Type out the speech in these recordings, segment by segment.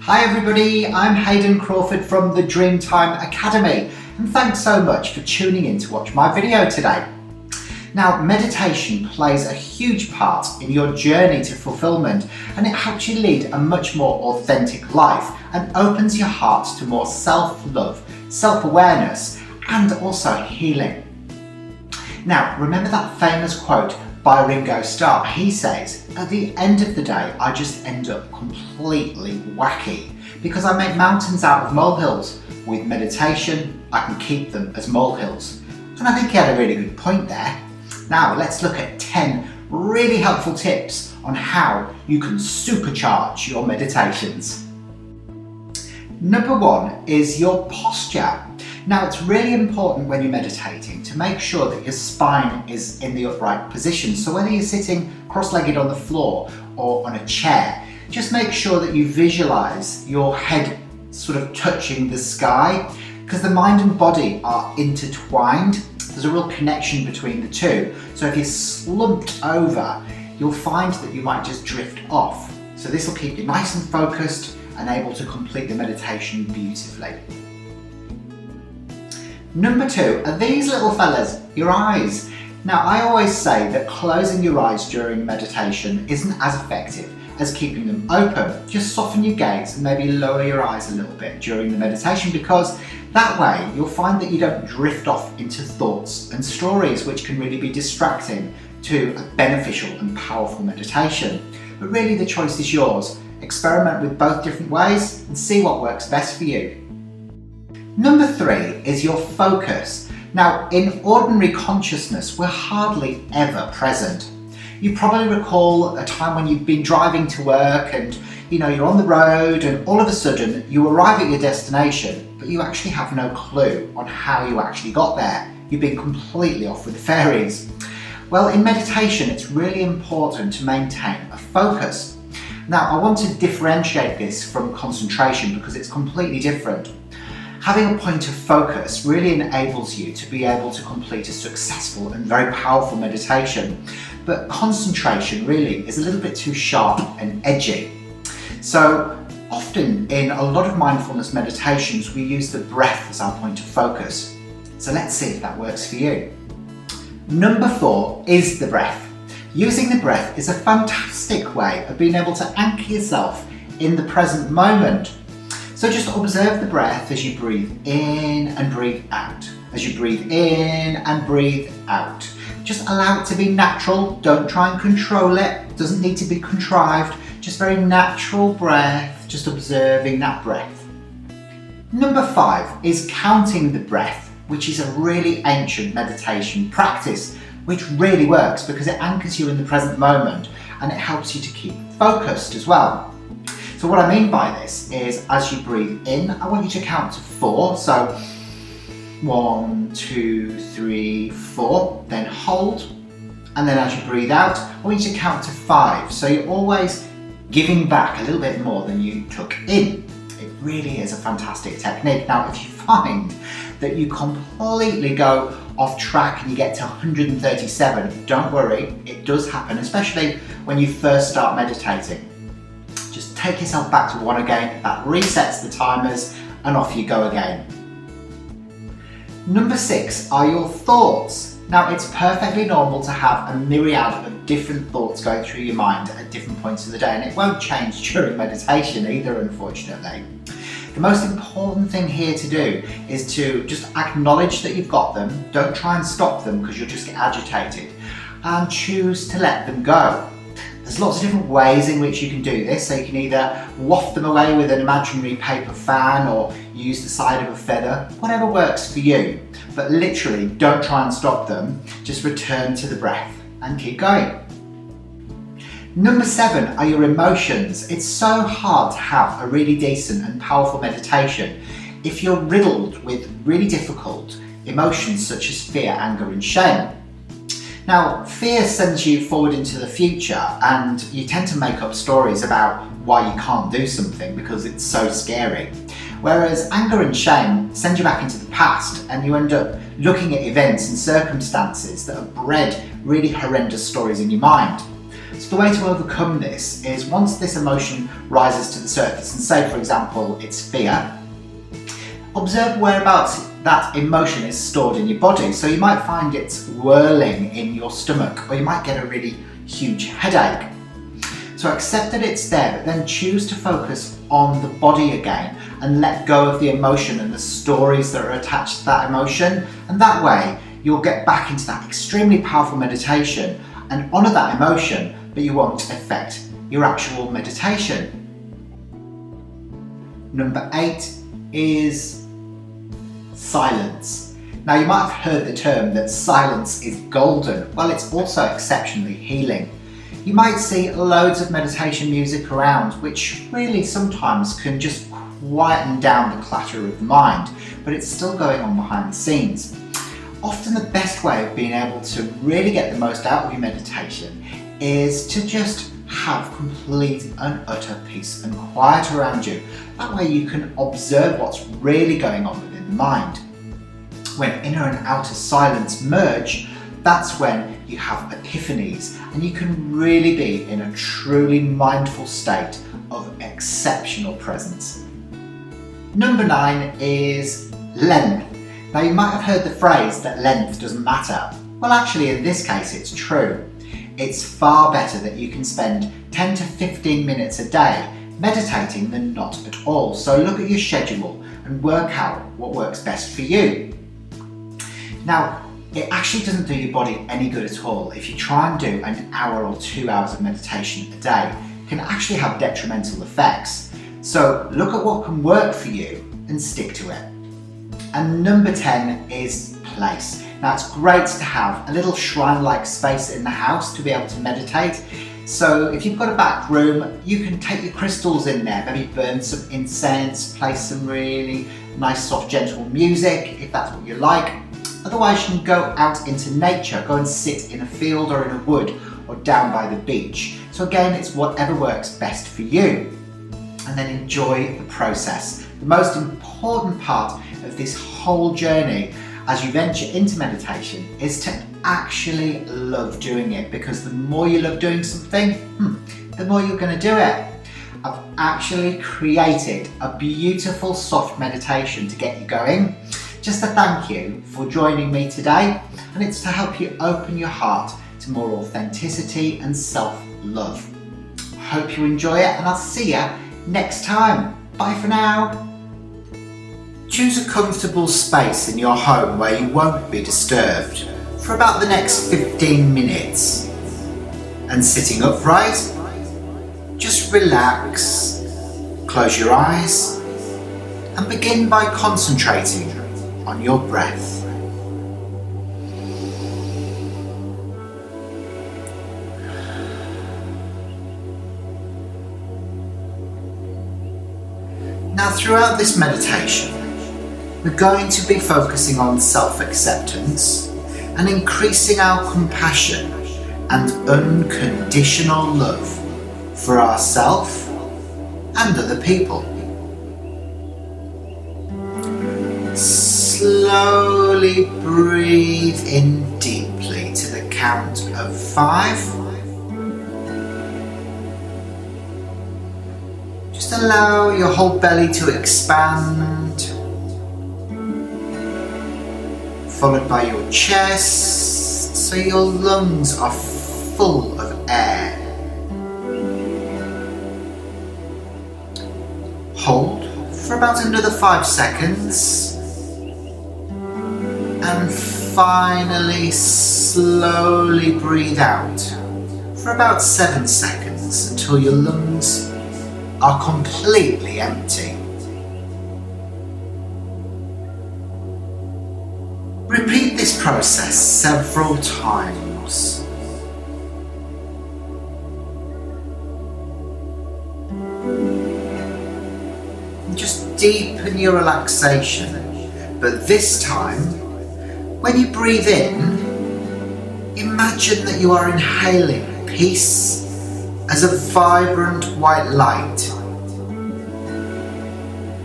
Hi everybody, I'm Hayden Crawford from the Dreamtime Academy, and thanks so much for tuning in to watch my video today. Now, meditation plays a huge part in your journey to fulfillment, and it helps you lead a much more authentic life and opens your heart to more self-love, self-awareness, and also healing. Now, remember that famous quote by Ringo Starr? He says, at the end of the day, I just end up completely wacky because I make mountains out of molehills. With meditation, I can keep them as molehills. And I think he had a really good point there. Now, let's look at 10 really helpful tips on how you can supercharge your meditations. Number 1 is your posture. Now, it's really important when you're meditating to make sure that your spine is in the upright position. So whether you're sitting cross-legged on the floor or on a chair, just make sure that you visualize your head sort of touching the sky, because the mind and body are intertwined. There's a real connection between the two. So if you're slumped over, you'll find that you might just drift off. So this will keep you nice and focused and able to complete the meditation beautifully. Number 2 are these little fellas, your eyes. Now, I always say that closing your eyes during meditation isn't as effective as keeping them open. Just soften your gaze and maybe lower your eyes a little bit during the meditation, because that way you'll find that you don't drift off into thoughts and stories, which can really be distracting to a beneficial and powerful meditation. But really the choice is yours. Experiment with both different ways and see what works best for you. Number 3 is your focus. Now, in ordinary consciousness, we're hardly ever present. You probably recall a time when you've been driving to work and you're on the road and all of a sudden you arrive at your destination, but you actually have no clue on how you actually got there. You've been completely off with the fairies. Well, in meditation, it's really important to maintain a focus. Now, I want to differentiate this from concentration because it's completely different. Having a point of focus really enables you to be able to complete a successful and very powerful meditation. But concentration really is a little bit too sharp and edgy. So often in a lot of mindfulness meditations, we use the breath as our point of focus. So let's see if that works for you. Number 4 is the breath. Using the breath is a fantastic way of being able to anchor yourself in the present moment. So just observe the breath as you breathe in and breathe out. As you breathe in and breathe out. Just allow it to be natural. Don't try and control it. It doesn't need to be contrived. Just very natural breath. Just observing that breath. Number 5 is counting the breath, which is a really ancient meditation practice, which really works because it anchors you in the present moment and it helps you to keep focused as well. So what I mean by this is, as you breathe in, I want you to count to 4. So 1, 2, 3, 4, then hold. And then as you breathe out, I want you to count to 5. So you're always giving back a little bit more than you took in. It really is a fantastic technique. Now, if you find that you completely go off track and you get to 137, don't worry, it does happen, especially when you first start meditating. Just take yourself back to 1 again, that resets the timers, and off you go again. Number 6 are your thoughts. Now, it's perfectly normal to have a myriad of different thoughts going through your mind at different points of the day, and it won't change during meditation either, unfortunately. The most important thing here to do is to just acknowledge that you've got them. Don't try and stop them because you'll just get agitated, and choose to let them go. There's lots of different ways in which you can do this. So you can either waft them away with an imaginary paper fan or use the side of a feather, whatever works for you. But literally, don't try and stop them. Just return to the breath and keep going. Number 7 are your emotions. It's so hard to have a really decent and powerful meditation if you're riddled with really difficult emotions such as fear, anger, and shame. Now, fear sends you forward into the future and you tend to make up stories about why you can't do something because it's so scary. Whereas anger and shame send you back into the past and you end up looking at events and circumstances that have bred really horrendous stories in your mind. So the way to overcome this is, once this emotion rises to the surface, and say for example it's fear, observe whereabouts that emotion is stored in your body. So you might find it's whirling in your stomach, or you might get a really huge headache. So accept that it's there, but then choose to focus on the body again and let go of the emotion and the stories that are attached to that emotion. And that way you'll get back into that extremely powerful meditation and honour that emotion, but you won't affect your actual meditation. Number 8 is silence. Now you might have heard the term that silence is golden. Well, it's also exceptionally healing. You might see loads of meditation music around, which really sometimes can just quieten down the clatter of the mind, but it's still going on behind the scenes. Often the best way of being able to really get the most out of your meditation is to just have complete and utter peace and quiet around you. That way you can observe what's really going on within the mind. When inner and outer silence merge, that's when you have epiphanies, and you can really be in a truly mindful state of exceptional presence. Number 9 is length. Now you might have heard the phrase that length doesn't matter. Well, actually in this case it's true. It's far better that you can spend 10 to 15 minutes a day meditating than not at all. So look at your schedule and work out what works best for you. Now, it actually doesn't do your body any good at all if you try and do an hour or 2 hours of meditation a day. It can actually have detrimental effects. So look at what can work for you and stick to it. And number 10 is place. Now it's great to have a little shrine-like space in the house to be able to meditate. So if you've got a back room, you can take your crystals in there, maybe burn some incense, play some really nice soft gentle music if that's what you like. Otherwise you can go out into nature, go and sit in a field or in a wood or down by the beach. So again, it's whatever works best for you. And then enjoy the process. The most important part of this whole journey as you venture into meditation is to actually love doing it, because the more you love doing something, the more you're going to do it. I've actually created a beautiful soft meditation to get you going, just to thank you for joining me today, and it's to help you open your heart to more authenticity and self-love. I hope you enjoy it, and I'll see you next time. Bye for now. Choose a comfortable space in your home where you won't be disturbed for about the next 15 minutes. And sitting upright, just relax, close your eyes, and begin by concentrating on your breath. Now, throughout this meditation, we're going to be focusing on self-acceptance and increasing our compassion and unconditional love for ourselves and other people. Slowly breathe in deeply to the count of 5. Just allow your whole belly to expand, followed by your chest, so your lungs are full of air. Hold for about another 5 seconds. And finally, slowly breathe out for about 7 seconds until your lungs are completely empty. Repeat this process several times. And just deepen your relaxation, but this time, when you breathe in, imagine that you are inhaling peace as a vibrant white light,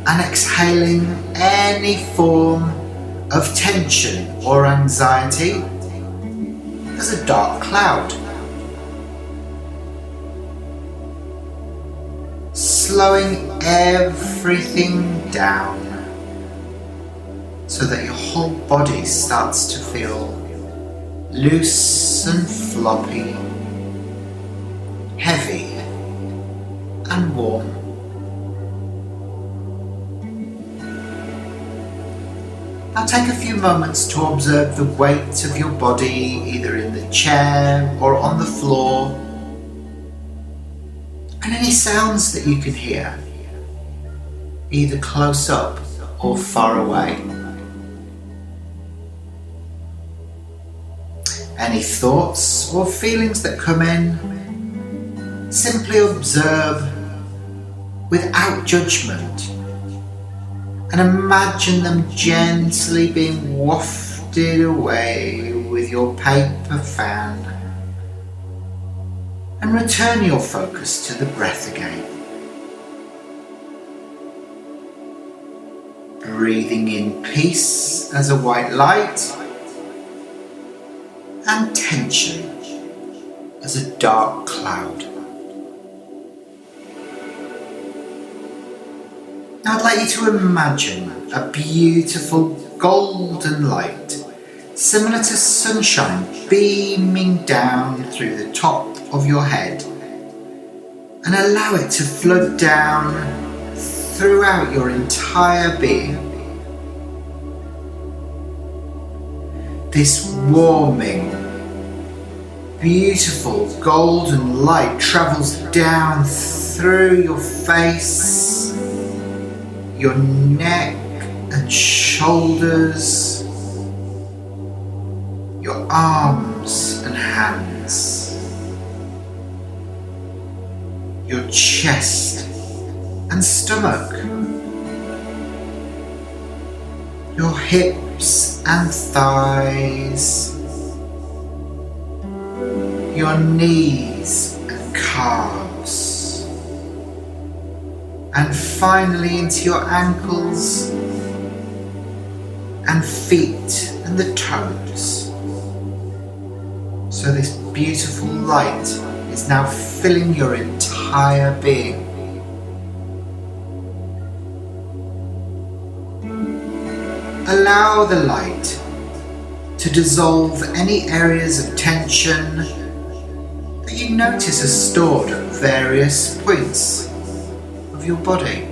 and exhaling any form of tension or anxiety as a dark cloud. slowing everything down so that your whole body starts to feel loose and floppy, heavy and warm. Now take a few moments to observe the weight of your body either in the chair or on the floor, and any sounds that you can hear, either close up or far away. Any thoughts or feelings that come in, simply observe without judgment and imagine them gently being wafted away with your paper fan, and return your focus to the breath again. Breathing in peace as a white light and tension as a dark cloud. Now I'd like you to imagine a beautiful golden light, similar to sunshine, beaming down through the top of your head, and allow it to flood down throughout your entire being. This warming, beautiful golden light travels down through your face, your neck and shoulders, your arms and hands, your chest and stomach, your hips and thighs, your knees and calves, and finally into your ankles and feet and the toes. So this beautiful light is now filling your entire being. Allow the light to dissolve any areas of tension that you notice are stored at various points of your body.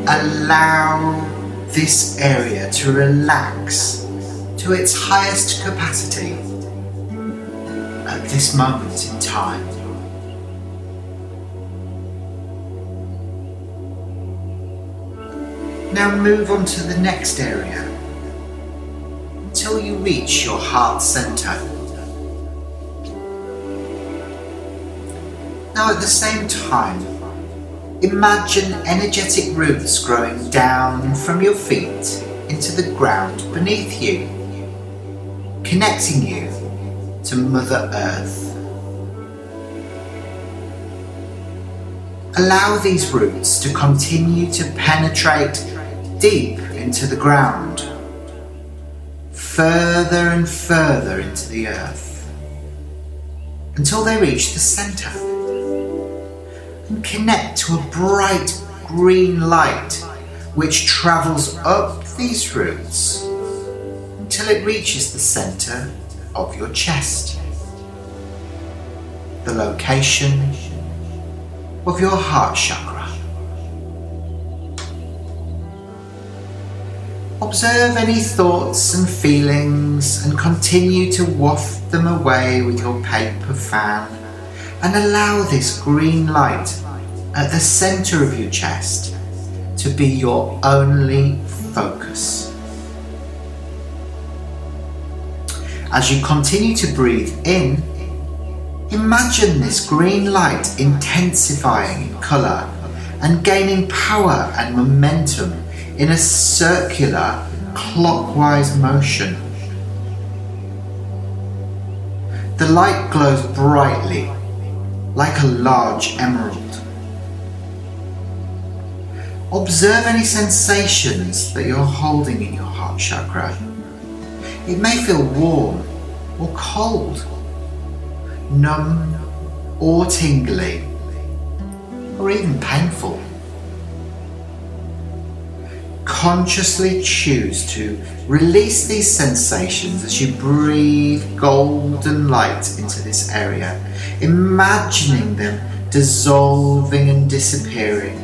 Allow this area to relax to its highest capacity at this moment in time. Now move on to the next area until you reach your heart center. Now at the same time, imagine energetic roots growing down from your feet into the ground beneath you, connecting you to Mother Earth. Allow these roots to continue to penetrate deep into the ground, further and further into the earth, until they reach the center and connect to a bright green light which travels up these roots until it reaches the center of your chest, the location of your heart chakra. Observe any thoughts and feelings and continue to waft them away with your paper fan, and allow this green light at the center of your chest to be your only focus. As you continue to breathe in, imagine this green light intensifying in color and gaining power and momentum in a circular, clockwise motion. The light glows brightly, like a large emerald. Observe any sensations that you're holding in your heart chakra. It may feel warm or cold, numb or tingly or even painful. Consciously choose to release these sensations as you breathe golden light into this area, imagining them dissolving and disappearing,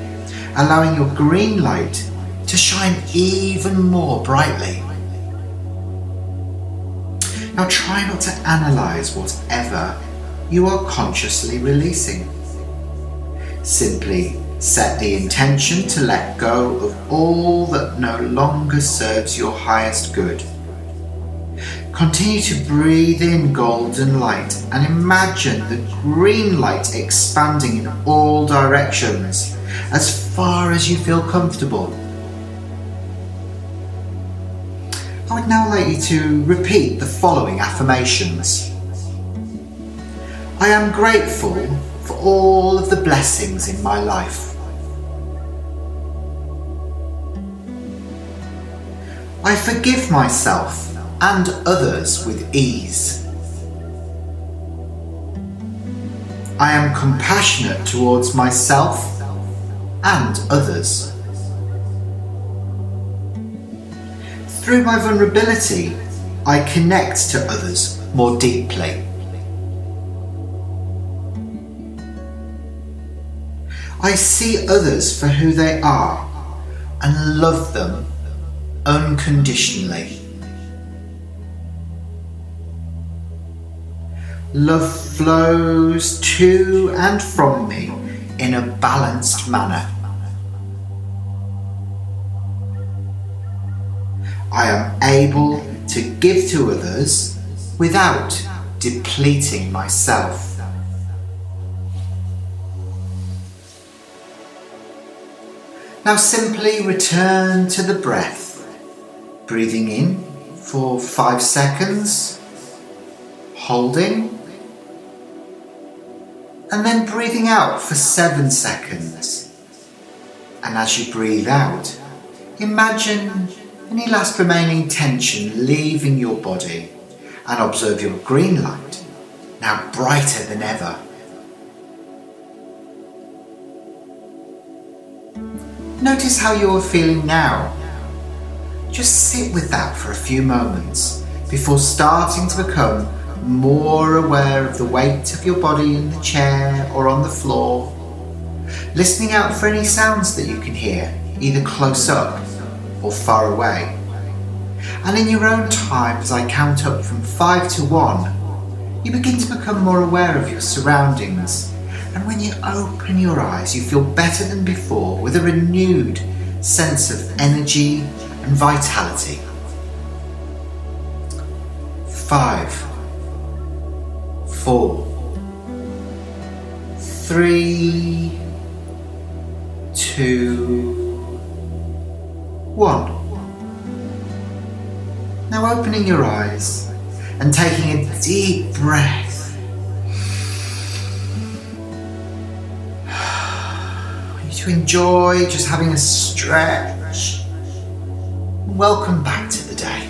allowing your green light to shine even more brightly. Now try not to analyze whatever you are consciously releasing. Simply set the intention to let go of all that no longer serves your highest good. Continue to breathe in golden light and imagine the green light expanding in all directions as far as you feel comfortable. I would now like you to repeat the following affirmations. I am grateful for all of the blessings in my life. I forgive myself and others with ease. I am compassionate towards myself and others. Through my vulnerability, I connect to others more deeply. I see others for who they are and love them unconditionally. Love flows to and from me in a balanced manner. I am able to give to others without depleting myself. Now simply return to the breath, breathing in for 5 seconds, holding, and then breathing out for 7 seconds. And as you breathe out, imagine any last remaining tension leaving your body and observe your green light, now brighter than ever. Notice how you're feeling now. Just sit with that for a few moments before starting to become more aware of the weight of your body in the chair or on the floor, listening out for any sounds that you can hear, either close up or far away. And in your own time, as I count up from 5 to 1, you begin to become more aware of your surroundings. And when you open your eyes, you feel better than before, with a renewed sense of energy and vitality. 5, 4, 3, 2, 1. Now opening your eyes and taking a deep breath. I want you to enjoy just having a stretch. Welcome back to the day.